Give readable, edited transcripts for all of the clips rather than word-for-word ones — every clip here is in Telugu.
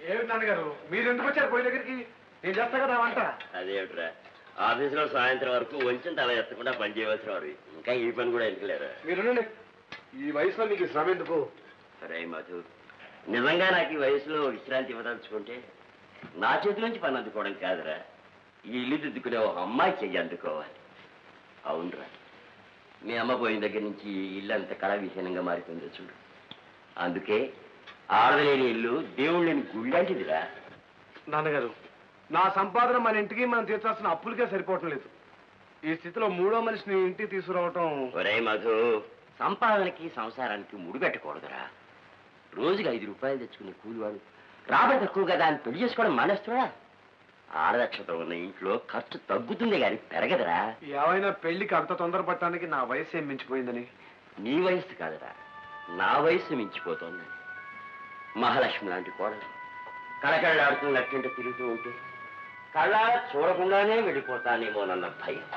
ఏమిటి నాన్నగారు మీరు ఎందుకు వచ్చారు పొయ్యి దగ్గరికి? నేను చేస్తా కదా వంట. అదేమిట్రా ఆఫీసులో సాయంత్రం వరకు వంచిన తల ఎత్తకుండా పని చేయవలసిన వారు ఇంకా ఈ పని కూడా ఎందుకులేరా? మీరు ఈ వయసులో మీకు శ్రమ ఎందుకు? సరే మధు, నిజంగా నాకు ఈ వయసులో విశ్రాంతి ఇవ్వదలుచుకుంటే నా చేతి నుంచి పని అందుకోవడం కాదురా, ఈ ఇల్లు దిద్దుకునే ఒక అమ్మాయి చెయ్యి అందుకోవాలి. అవునరా, మీ అమ్మ పోయిన దగ్గర నుంచి ఇల్లు అంత కళ విహీనంగా మారిపోయిందో చూడు. అందుకే ఆడలేని ఇల్లు దేవుడు లేని గుళ్ళంటిదిరా. నాన్నగారు, నా సంపాదన మన ఇంటికి మనం తీర్చాల్సిన అప్పులకే సరిపోవటం లేదు. ఈ స్థితిలో మూడో మనిషిని ఇంటికి తీసుకురావటం. ఒరే మధు, సంపాదనకి సంసారానికి ముడిపెట్టకూడదురా. రోజుకి 5 రూపాయలు తెచ్చుకునే కూలివాడు రాబడి తక్కువ కదా అని పెళ్లి చేసుకోవడం మానేస్తున్నా. ఆడదక్షత ఉన్న ఇంట్లో ఖర్చు తగ్గుతుంది కానీ పెరగదురా. ఏమైనా పెళ్లికి అంత తొందరపడటానికి నా వయసు ఏం మించిపోయిందని? నీ వయసు కాదురా, నా వయసు మించిపోతోందని. మహాలక్ష్మి లాంటి కోడలు కళకళలాడుతూ నట్టింట తిరుగుతూ ఉంటే కళ్ళారా చూడకుండానే వెళ్ళిపోతానేమోనన్న భయం.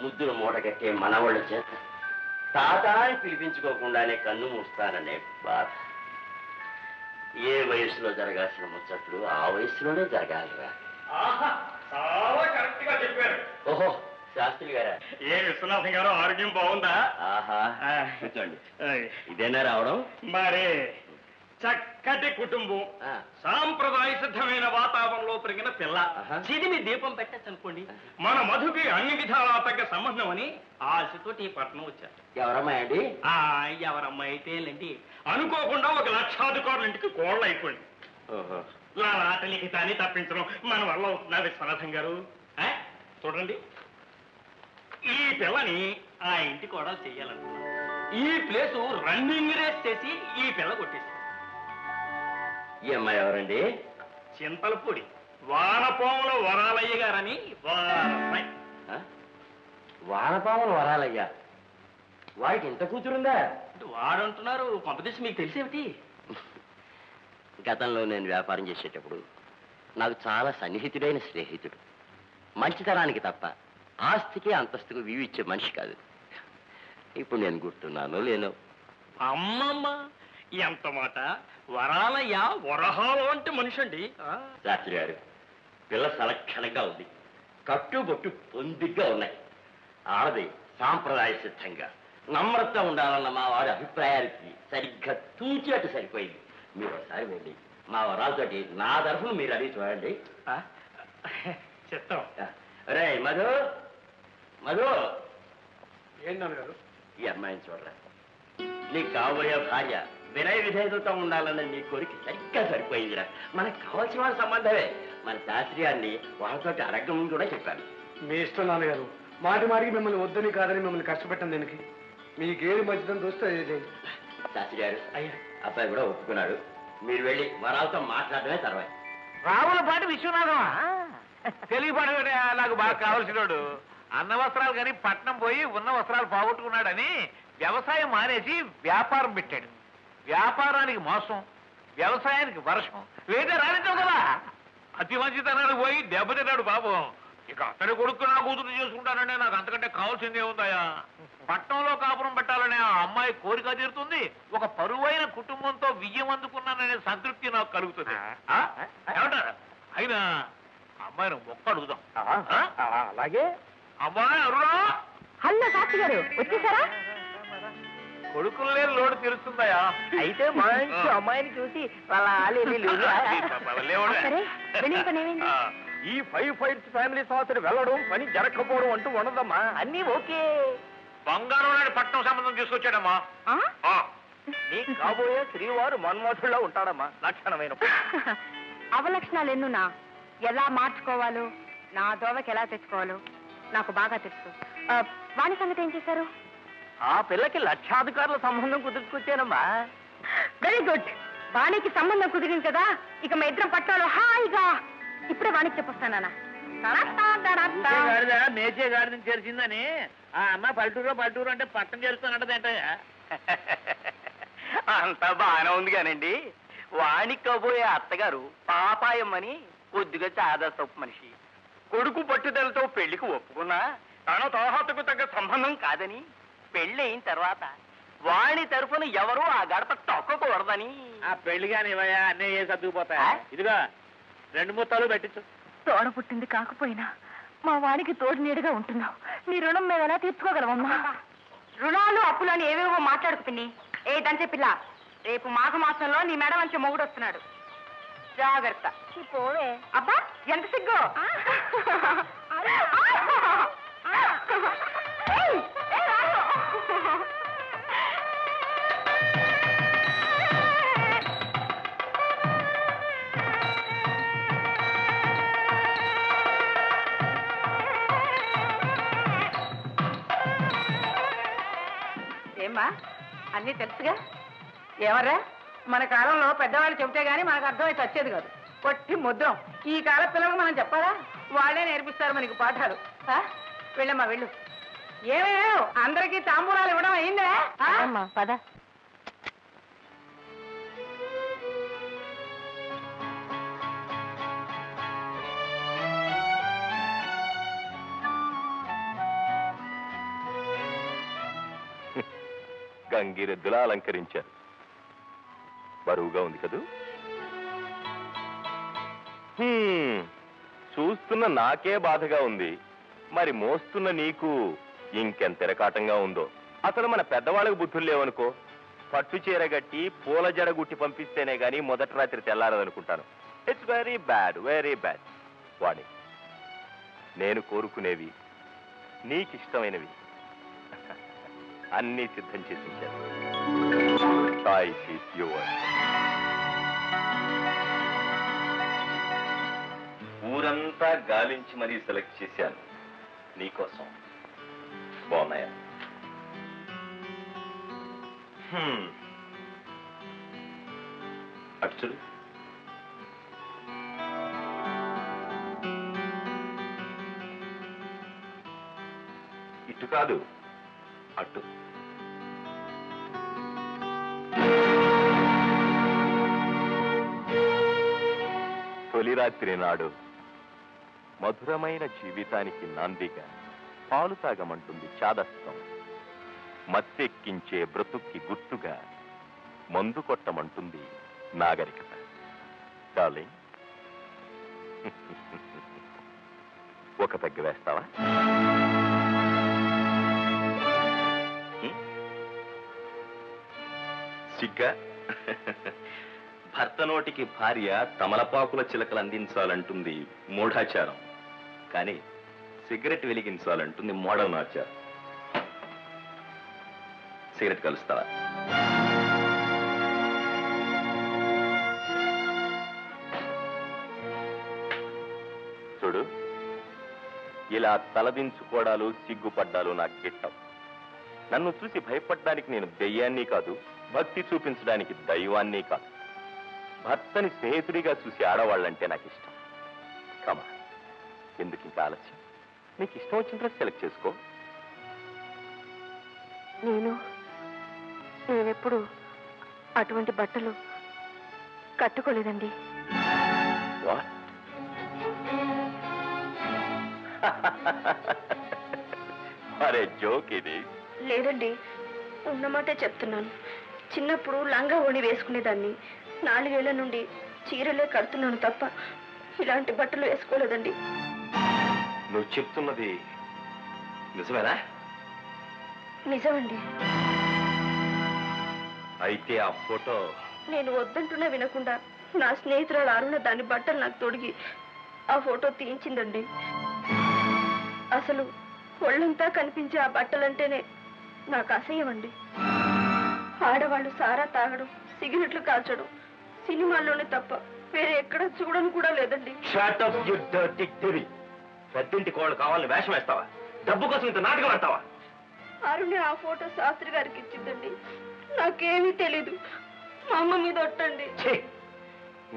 ముద్దును మూటగట్టే మనవాళ్ళ చేత తాత అని పిలిపించుకోకుండానే కన్ను మూస్తాననే బాధ. ఏ వయసులో జరగాల్సిన ముచ్చట్లు ఆ వయసులోనే జరగాలిరా. చాలా కరెక్ట్ గా చెప్పారు. ఓహో, శాస్త్రి గారా? ఏ విశ్వనాథం గారు, ఆరోగ్యం బాగుందా? ఆహా, కూర్చోండి. ఇదేనా రావడం? మరే చక్కటి కుటుంబం, సాంప్రదాయ సిద్ధమైన వాతావరణంలో పెరిగిన పిల్ల, చిదిమి దీపం పెట్టచ్చు అనుకోండి. మన మధుకి అన్ని విధాలా తగ్గ సంబంధం అని ఆశతోటి పట్టణం వచ్చారు. ఎవరమ్మాయి అండి? ఎవరమ్మాయి అయితేనండి, అనుకోకుండా ఒక లక్షాధికారుల ఇంటికి కోళ్ళు అయిపోయింది. లాటలికి తప్పించడం మన వల్ల అవుతుందా విశ్వనాథం గారు? చూడండి, ఈ పిల్లని ఆ ఇంటి కోడలు చెయ్యాలనుకున్నాను. ఈ ప్లేసు రన్నింగ్ రేస్ చేసి ఈ పిల్ల కొట్టేసి. ఈ అమ్మాయి ఎవరండి? చింతలపూడి వానపాముల వరాలయ్య గారని వారమ్మాయి. వానపాముల వరాలయ్యా? వాడికి ఇంత కూతురుందా? వాడంటున్నారు, కొంపదీసి మీకు తెలిసేమిటి? గతంలో నేను వ్యాపారం చేసేటప్పుడు నాకు చాలా సన్నిహితుడైన స్నేహితుడు. మంచితనానికి తప్ప ఆస్తికి అంతస్తుకు వివిచ్చే మనిషి కాదు. ఇప్పుడు నేను గుర్తున్నాను లేను. అమ్మమ్మ, ఎంత మాట! వరాలయ్య వరహాలు అంటే మనిషి అండి. శాస్త్రి గారు, పిల్ల సలక్షణంగా ఉంది, కట్టుబొట్టు పొందిగ్గా ఉన్నాయి. ఆడది సాంప్రదాయ సిద్ధంగా నమ్రత ఉండాలన్న మా వారి అభిప్రాయానికి సరిగ్గా తూచినట్టు సరిపోయింది. మీరు ఒకసారి వెళ్ళి మా వరాలతోటి నా తరఫున మీరు అడిగి చూడండి. చెప్తాం. రే మధు, మధు, ఏం నాన్నగారు? ఈ అమ్మాయిని చూడరా. నీకు కాబోయే భార్య వినయ విధేయతతో ఉండాలన్న నీ కోరిక సరిగ్గా సరిపోయిందిరా. మనకు కావాల్సిన వాళ్ళ సంబంధమే. మన శాస్త్రి గారిని వాళ్ళతో అడగమని కూడా చెప్పాను. మీ ఇష్టం నాన్నగారు. మాటి మాటికి మిమ్మల్ని వద్దని కాదని మిమ్మల్ని కష్టపెట్టాను. దీనికి మీకేది మంచిదని చూస్తే అదే. శాస్త్రి గారు, అబ్బాయి కూడా ఒప్పుకున్నాడు. మీరు వెళ్ళి వరాలతో మాట్లాడమే తర్వాత. రావులపాటి విశ్వనాథమా? తెలియపడ నాకు బాగా కావలసినోడు. అన్న వస్త్రాలు కానీ పట్నం పోయి ఉన్న వస్త్రాలు పోగొట్టుకున్నాడని వ్యవసాయం మానేసి వ్యాపారం పెట్టాడు. వ్యాపారానికి మోసం, వ్యవసాయానికి వర్షం, లేదా రానిద్దాం కదా. అతి మంచితనానికి పోయి దెబ్బతిన్నాడు పాపం. ఇక అతని కొడుకు నా కూతురు చేసుకుంటానంటే నాకు అంతకంటే కావాల్సింది ఏముందాయా? పట్నంలో కాపురం పెట్టాలనే ఆ అమ్మాయి కోరిక తీరుతుంది, ఒక పరువైన కుటుంబంతో విజయం అందుకున్నాననే సంతృప్తి నాకు కలుగుతుంది. ఏమంటారా? అయినా అమ్మాయిని మొక్క అడుగుదాం. అలాగే. అమ్మాయి అరుణా! హలో శాస్త్రి గారు, వచ్చేసారా? కొడుకులే లోటు తీరుస్తుందయా? అయితే మంచి అమ్మాయిని చూసి వాళ్ళ ఈ 5 ఫైర్స్ ఫ్యామిలీ సంవత్సరం వెళ్ళడం పని జరగకపోవడం అంటూ ఉండదమ్మా. అన్నీ ఓకే. బంగారం నాడు పట్నం సంబంధం తీసుకొచ్చాడమ్మా. నీ కాబోయే శ్రీవారు మన్మోధుల్లో ఉంటాడమ్మా. లక్షణమైన అవలక్షణాలు ఎన్నున్నా ఎలా మార్చుకోవాలో, నా దోవకి ఎలా తెచ్చుకోవాలో నాకు బాగా తెలుసు. వాణి సంగతి ఏం చేశారు? ఆ పిల్లకి లక్షాధికారుల సంబంధం కుదుర్చుకొచ్చానమ్మా. Very good. వాణికి సంబంధం కుదిరింది కదా, ఇక మా ఇద్దరం పట్టాలో హాయిగా. ఇప్పుడే వాణికి చెప్పొస్తానా? మేచే గాడిని చేర్చిందని ఆ అమ్మ పల్లెటూరు అంటే పట్టం చేరుతానంటదేంటయ్యా? అంతా బాగానే ఉంది కానండి. వాణికి కాబోయే అత్తగారు పాపాయమ్మని కొద్దిగా చాదస్తపు మనిషి. కొడుకు పట్టుదలతో పెళ్లికి ఒప్పుకున్నా తన తోహతకు తగ్గ సంబంధం కాదని పెళ్ళయిన తర్వాత వాణి తరఫున ఎవరు ఆ గడప తొక్కకూడదని. ఆ పెళ్లి కానీ ఇవయా అన్నీ ఏ సర్దుకుపోతాయా? ఇదిగా 2 ముత్తాలు పెట్టించు. తోడ పుట్టింది కాకపోయినా మా వాడికి తోడు నీడుగా ఉంటున్నావు. నీ రుణం మేము ఎలా తీర్చుకోగలమమ్మా? రుణాలు అప్పులని ఏవేవో మాట్లాడుకు పిన్ని. ఏదంటే పిల్ల, రేపు మాఘమాసంలో నీ మెడ వంచి మొగుడు వస్తున్నాడు. జాగ్రత్త. పోవే. అబ్బా ఎంత సిగ్గు. ఏమ్మా అన్నీ తెలుసుగా? ఏమర్రా, మన కాలంలో పెద్దవాళ్ళు చెబితే గానీ మనకు అర్థమైతే వచ్చేది కాదు. కొట్టి ముద్రం. ఈ కాల పిల్లలకు మనం చెప్పాలా? వాళ్ళే నేర్పిస్తారు మనకి పాఠాలు. వెళ్ళమ్మా వెళ్ళు. ఏమేమో అందరికీ తాంబూలాలు ఇవ్వడం అయిందా? పద. గంగిరెద్దులా అలంకరించారు. బరువుగా ఉంది కదూ? చూస్తున్న నాకే బాధగా ఉంది, మరి మోస్తున్న నీకు ఇంకెంత ఎరకాటంగా ఉందో. అసలు మన పెద్దవాళ్ళకి బుద్ధులు లేవనుకో, పట్టు చీర గట్టి పూల జడ గుట్టి పంపిస్తేనే గాని మొదటి రాత్రి తెల్లారదనుకుంటాను. It's very bad, very bad. Vani, నేను కోరుకునేవి, నీకిష్టమైనవి అన్నీ సిద్ధం చేసి ఉంచాను. Choice is yours. ఊరంతా గాలించి మరీ సెలెక్ట్ చేశాను నీకోసం. బాగున్నాయా? అటు చూడు. ఇటు కాదు, అటు. తొలి రాత్రి నాడు మధురమైన జీవితానికి నాందిగా పాలు తాగమంటుంది చాదస్తం. మత్తెక్కించే బ్రతుక్కి గుర్తుగా మందు కొట్టమంటుంది నాగరికత. డార్లింగ్, ఒక పెగ్గ వేస్తావా? సిగ్గా? భర్త నోటికి భార్య తమలపాకుల చిలకలు అందించాలంటుంది మూఢాచారం, కానీ సిగరెట్ వెలిగించాలంటుంది మోడర్న్ ఆచారం. సిగరెట్ కలుస్తావా? చూడు, ఇలా తలదించుకోవడాలు సిగ్గుపడ్డాలు నాకు గిట్టవు. నన్ను చూసి భయపడ్డానికి నేను దెయ్యాన్ని కాదు, భక్తి చూపించడానికి దైవాన్ని కాదు. భర్తని స్నేహితుడిగా చూసి ఆడవాళ్ళంటే నాకు ఇష్టం. కమా, ఎందుకు ఇంకా ఆలస్యం? నీకు ఇష్టం వచ్చిన డ్రెస్ సెలెక్ట్ చేసుకో. నేనెప్పుడు అటువంటి బట్టలు కట్టుకోలేదండి. అరే జోక్ ఇది. లేదండి, ఉన్నమాటే చెప్తున్నాను. చిన్నప్పుడు లంగా ఓణి వేసుకునేదాన్ని. 4 ఏళ్ల నుండి చీరలే కడుతున్నాను తప్ప ఇలాంటి బట్టలు వేసుకోలేదండి. నువ్వు చెప్తున్నది నిజమేనా? నిజమండి. అయితే ఆ ఫోటో నేను వద్దంటున్నా వినకుండా నా స్నేహితురాలు అరుణ దాని బట్టలు నాకు తొడిగి ఆ ఫోటో తీయించిందండి. అసలు ఒళ్ళంతా కనిపించే ఆ బట్టలంటేనే నాకు అసహ్యం అండి. ఆడవాళ్ళు సారా తాగడం, సిగరెట్లు కాల్చడం సినిమాల్లోనే తప్ప వేరే ఎక్కడ చూడను కూడా లేదండి. పెద్దింటి కోళ్ళు కావాలని వేషం వేస్తావా? డబ్బు కోసం ఇంత నాటకం ఆడతావా? అరుణ్ ఆ ఫోటో శాస్త్రి గారికి ఇచ్చిందండి. నాకేమీ తెలీదు. మా అమ్మ మీద ఒట్టండి.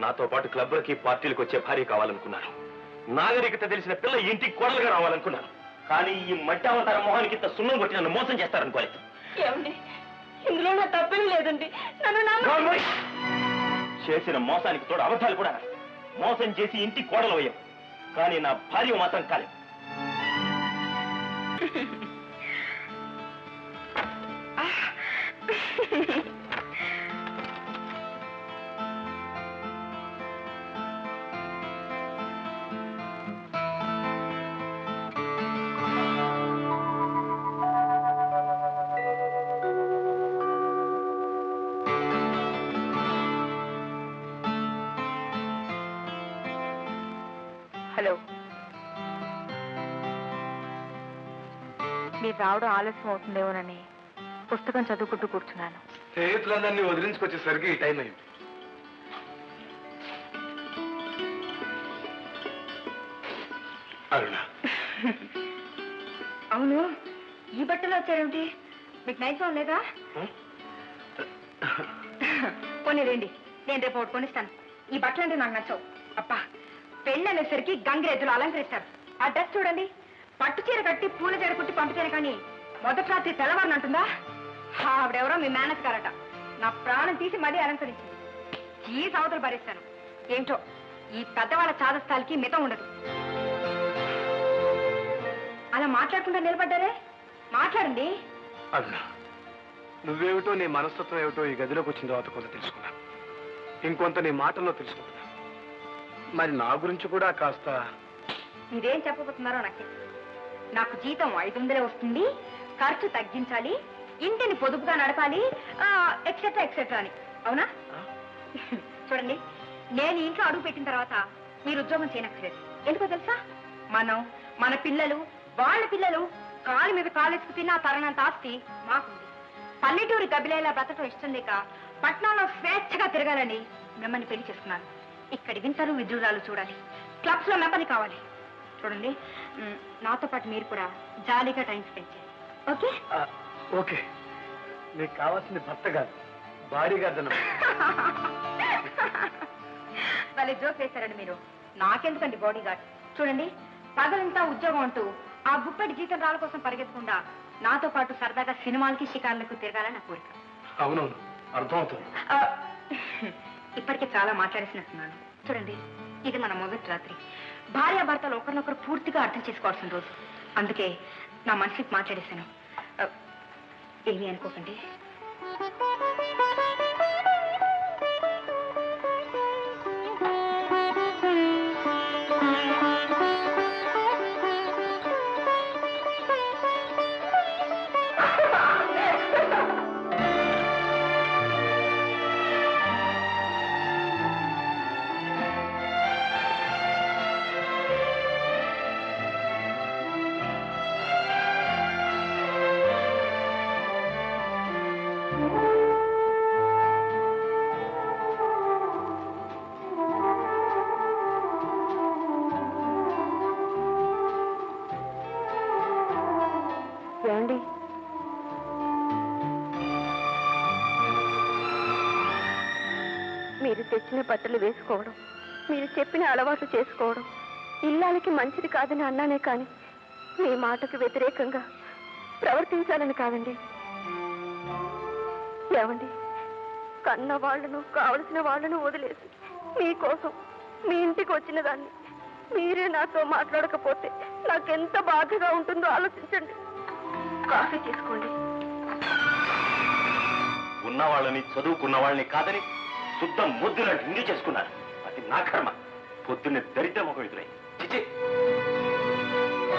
నాతో పాటు క్లబ్లకి పార్టీలకు వచ్చే భార్య కావాలనుకున్నాను. నాగరికత తెలిసిన పిల్ల ఇంటికి కోడలుగా రావాలనుకున్నాను. కానీ ఈ మట్టి అవతార మొహానికి ఇంత సున్నం కొట్టి నన్ను మోసం చేస్తారనుకోలేదు. ఏమండి, ఇందులో నా తప్పేం లేదండి. నన్ను చేసిన మోసానికి తోడు అబద్ధాలు కూడా. మోసం చేసి ఇంటికి కోడలు అయ్యాం, కానీ నా భార్య మాత్రం కాలేదు. హలో, మీరు రావడం ఆలస్యం అవుతుందేమోనని పుస్తకం చదువుకుంటూ కూర్చున్నాను. స్నేహితులందరినీ వదిలించుకొచ్చేసరికి ఈ టైం అయింది. అరుణ, అవును, ఈ బట్టలో వచ్చారేమిటి? మీకు నైజం లేదా? పోనీ రండి, నేను రేపు ఒకటి కొనిస్తాను. ఈ బట్టలు అంటే నాకు నచ్చవు. అబ్బా, పెళ్ళి అనేసరికి గంగిరెద్దులు అలంకరిస్తారు. ఆ డ్రెస్ చూడండి, పట్టు చీర కట్టి పూల చీర కుట్టి పంపితేనే కానీ మొదటి రాత్రి తెల్లవారిని అంటుందా? ఆవిడెవరో మీ మేనేజ్ గారట. నా ప్రాణం తీసి మరీ అలంకరించింది. ఈ సవతలు భరిస్తాను. ఏంటో ఈ పెద్దవాళ్ళ చాదస్తాలకి మితం ఉండదు. అలా మాట్లాడకుండా నిలబడ్డారే, మాట్లాడండి. అరుణ, నువ్వేమిటో నీ మనస్తత్వం ఏమిటో ఈ గదిలోకి వచ్చిన తర్వాత కొంత తెలుసుకున్నా. ఇంకొంత నీ మాటల్లో తెలుసుకుంటున్నా. మరి నా గురించి కూడా కాస్త మీరేం చెప్పబోతున్నారో నాకు తెలుసు. నాకు జీతం 500 వస్తుంది, ఖర్చు తగ్గించాలి, ఇంటిని పొదుపుగా నడపాలి, ఎక్సెట్రా ఎక్సెట్రా అని. అవునా? చూడండి, నేను ఇంట్లో అడుగు పెట్టిన తర్వాత మీరు ఉద్యోగం చేయనక్కర్లేదు. ఎందుకో తెలుసా? మన పిల్లలు, వాళ్ళ పిల్లలు కాలు మీద కాలేసుకు తిన్న తరణంత ఆస్తి మాకుంది. పల్లెటూరి గబిలేలా బ్రతకడం ఇష్టం లేక పట్నంలో స్వేచ్ఛగా తిరగాలని మిమ్మల్ని పెళ్లి చేసుకున్నాను. ఇక్కడి వింతలు విద్యురాలు చూడాలి, క్లబ్స్ లో మెంబర్ని కావాలి. చూడండి, నాతో పాటు మీరు కూడా జాలీగా టైం స్పెండ్ చేయాలి. ఓకే? ఓకే. నీకు కావాల్సింది భర్త కాదు, బాడీ గార్డ్ అన్న. వాళ్ళ జోక్ వేశారండి మీరు. నాకెందుకండి బాడీ గార్డ్? చూడండి, పగలంతా ఉద్యోగం అంటూ ఆ గుప్పటి జీతం రాళ్ళ కోసం పరిగెత్తకుండా నాతో పాటు సరదాగా సినిమాలకి షికార్లకు తిరగాలని నా కోరిక. అవునవును, అర్థమవుతుంది. ఇప్పటికే చాలా మాట్లాడేసినట్టున్నాను. చూడండి, ఇది మన మొదటి రాత్రి. భార్యాభర్తలు ఒకరినొకరు పూర్తిగా అర్థం చేసుకోవాల్సిన రోజు. అందుకే నా మనసుకి మాట్లాడేశాను. ఏమీ అనుకోకండి. ఏమండి, మీరు తెచ్చిన బట్టలు వేసుకోవడం, మీరు చెప్పిన అలవాట్లు చేసుకోవడం ఇల్లాలకి మంచిది కాదని అన్నానే కానీ మీ మాటకు వ్యతిరేకంగా ప్రవర్తించాలని కాదండి. ఏమండి, కన్న వాళ్లను, కావలసిన వాళ్లను వదిలేసి మీకోసం మీ ఇంటికి వచ్చిన దాన్ని మీరే నాతో మాట్లాడకపోతే నాకెంత బాధగా ఉంటుందో ఆలోచించండి. కాఫీ తీసుకోండి. ఉన్న వాళ్ళని, చదువుకున్న వాళ్ళని కాదని శుద్ధం ముద్దులాంటి ఇండి చేసుకున్నారు. అది నా కర్మ. పొద్దున్నే దరిద్ర ముఖం ఎదురై చిచి.